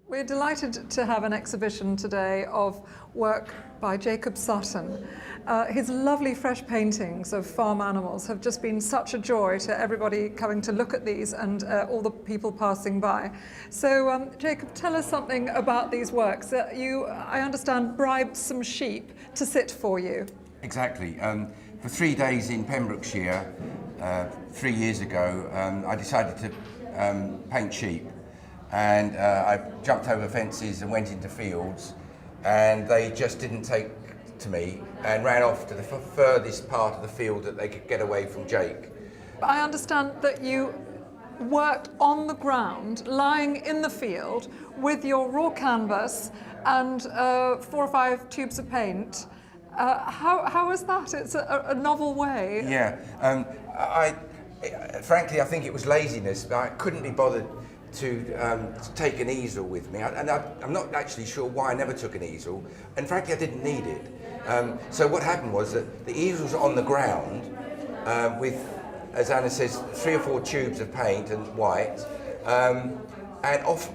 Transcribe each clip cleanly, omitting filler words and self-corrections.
We're delighted to have an exhibition today of work by Jacob Sutton. His lovely fresh paintings of farm animals have just been such a joy to everybody coming to look at these and all the people passing by. So Jacob, tell us something about these works. You, I understand, bribed some sheep to sit for you. Exactly. For 3 days in Pembrokeshire, 3 years ago, I decided to paint sheep. And I jumped over fences and went into fields, and they just didn't take to me and ran off to the furthest part of the field that they could get away from Jake. I understand that you worked on the ground, lying in the field, with your raw canvas and 4 or 5 tubes of paint. How is that? It's a novel way. Yeah, frankly, I think it was laziness, but I couldn't be bothered to take an easel with me. I'm not actually sure why I never took an easel, and frankly I didn't need it. So what happened was that the easel's on the ground with, as Anna says, 3 or 4 tubes of paint and white, and off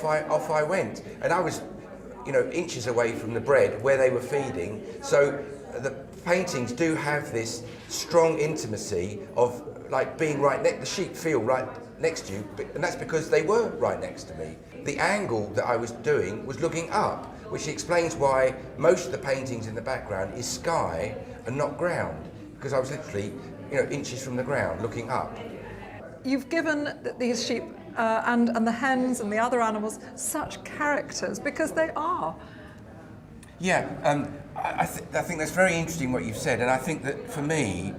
I went. And I was, inches away from the bread where they were feeding, so the paintings do have this strong intimacy of like being right next, the sheep feel right next to you, and that's because they were right next to me. The angle that I was doing was looking up, which explains why most of the paintings in the background is sky and not ground, because I was literally, inches from the ground, looking up. You've given these sheep and the hens and the other animals such characters, because they are. Yeah, I think that's very interesting what you've said, and I think that for me,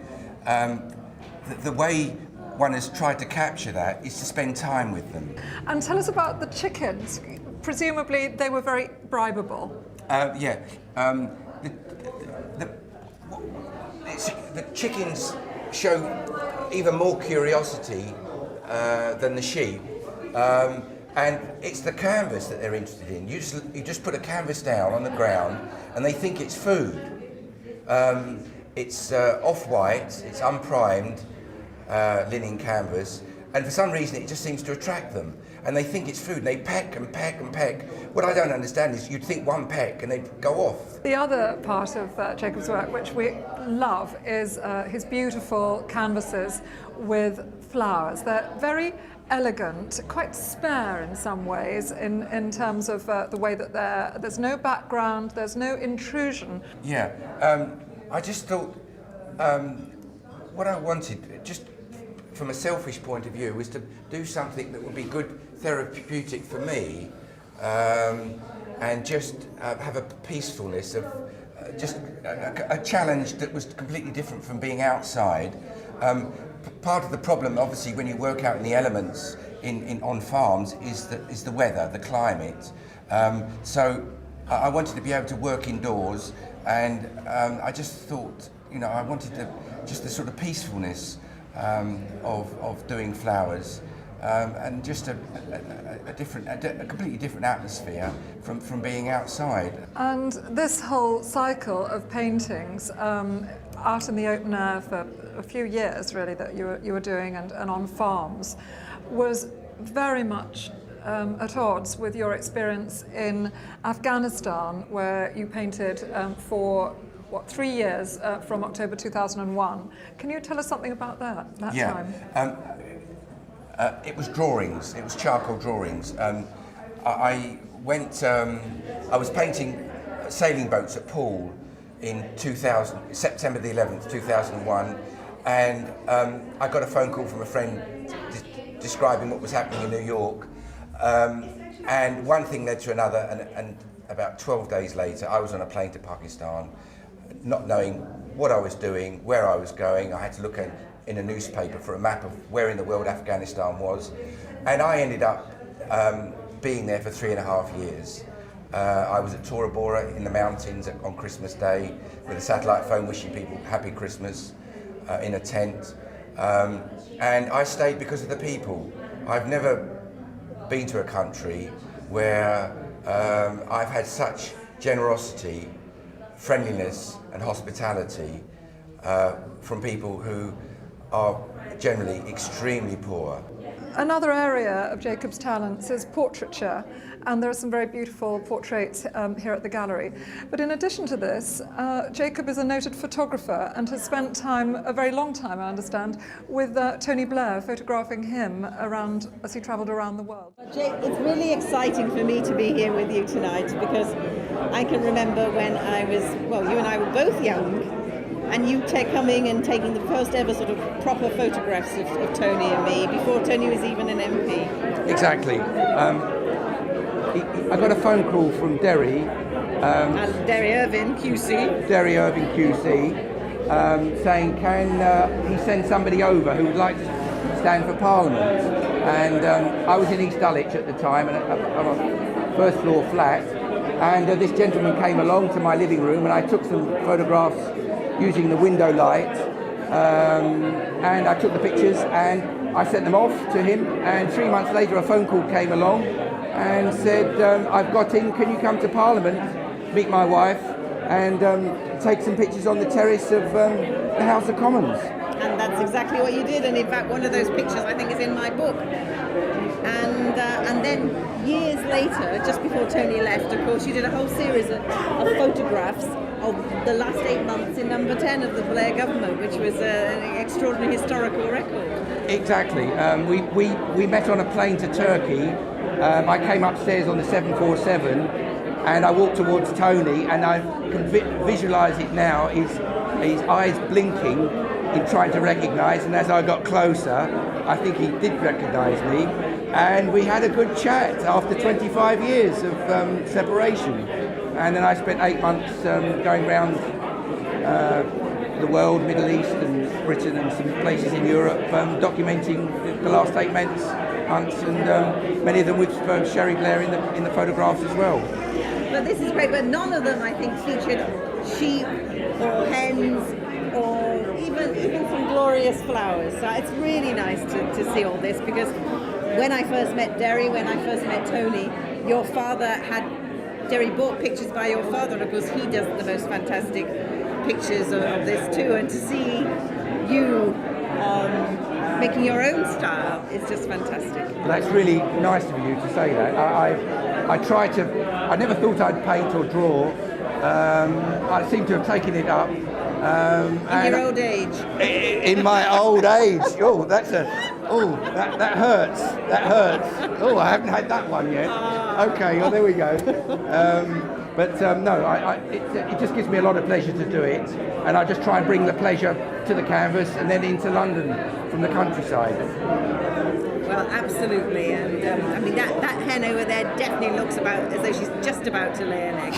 the way one has tried to capture that is to spend time with them. And tell us about the chickens. Presumably they were very bribable. Yeah. The chickens show even more curiosity than the sheep. And it's the canvas that they're interested in. You just put a canvas down on the ground and they think it's food. It's off-white, it's unprimed, linen canvas, and for some reason it just seems to attract them, and they think it's food, and they peck and peck and peck. What I don't understand is you'd think one peck and they'd go off. The other part of Jacob's work, which we love, is his beautiful canvases with flowers. They're very elegant, quite spare in some ways, in terms of the way that there's no background, there's no intrusion. Yeah, I just thought what I wanted, just from a selfish point of view, was to do something that would be good therapeutic for me, and just have a peacefulness of just a challenge that was completely different from being outside. Part of the problem, obviously, when you work out in the elements on farms is the weather, the climate. So I wanted to be able to work indoors, and I just thought, I wanted just the sort of peacefulness of doing flowers, and just a completely different atmosphere from being outside. And this whole cycle of paintings out in the open air for a few years, really, that you were doing, and on farms, was very much at odds with your experience in Afghanistan, where you painted for 3 years, from October 2001. Can you tell us something about that time? It was drawings. It was charcoal drawings. I was painting sailing boats at Poole in September the 11th, 2001, and I got a phone call from a friend describing what was happening in New York, and one thing led to another, and about 12 days later I was on a plane to Pakistan, not knowing what I was doing, where I was going. I had to look in a newspaper for a map of where in the world Afghanistan was, and I ended up being there for 3.5 years. I was at Tora Bora in the mountains on Christmas Day with a satellite phone wishing people happy Christmas in a tent, and I stayed because of the people. I've never been to a country where I've had such generosity, friendliness and hospitality from people who are generally extremely poor. Another area of Jacob's talents is portraiture, and there are some very beautiful portraits here at the gallery. But in addition to this, Jacob is a noted photographer and has spent time, a very long time I understand, with Tony Blair, photographing him around as he travelled around the world. Jake, it's really exciting for me to be here with you tonight because I can remember when I was, well, you and I were both young, and you coming and taking the first ever sort of proper photographs of Tony and me before Tony was even an MP. Exactly. I got a phone call from Derry. Derry Irvin, QC. Derry Irvin QC, saying can he send somebody over who would like to stand for Parliament. And I was in East Dulwich at the time, on a first floor flat, and this gentleman came along to my living room and I took some photographs using the window light, and I took the pictures and I sent them off to him, and 3 months later a phone call came along and said, I've got in, can you come to Parliament, meet my wife, and take some pictures on the terrace of the House of Commons. And that's exactly what you did, and in fact one of those pictures I think is in my book. And then years later, just before Tony left, of course, you did a whole series of photographs of the last 8 months in number 10 of the Blair government, which was an extraordinary historical record. Exactly. We met on a plane to Turkey. I came upstairs on the 747 and I walked towards Tony, and I can visualise it now, his eyes blinking in trying to recognise, and as I got closer I think he did recognise me, and we had a good chat after 25 years of separation. And then I spent 8 months going around the world, Middle East and Britain and some places in Europe, documenting the last 8 months, and many of them with Cherie Blair in the photographs as well. But this is great, but none of them I think featured sheep or hens or even some glorious flowers. So it's really nice to see all this, because when I first met Derry, when I first met Tony, your father had, Derry bought pictures by your father, and of course he does the most fantastic pictures of this too, and to see you making your own style is just fantastic. Well, that's really nice of you to say that. I never thought I'd paint or draw. I seem to have taken it up. In your old age. In my old age. Oh, that hurts. That hurts. Oh, I haven't had that one yet. Okay, well, there we go. No, it just gives me a lot of pleasure to do it, and I just try and bring the pleasure to the canvas and then into London from the countryside. Well, absolutely, and I mean that hen over there definitely looks as though she's just about to lay an egg.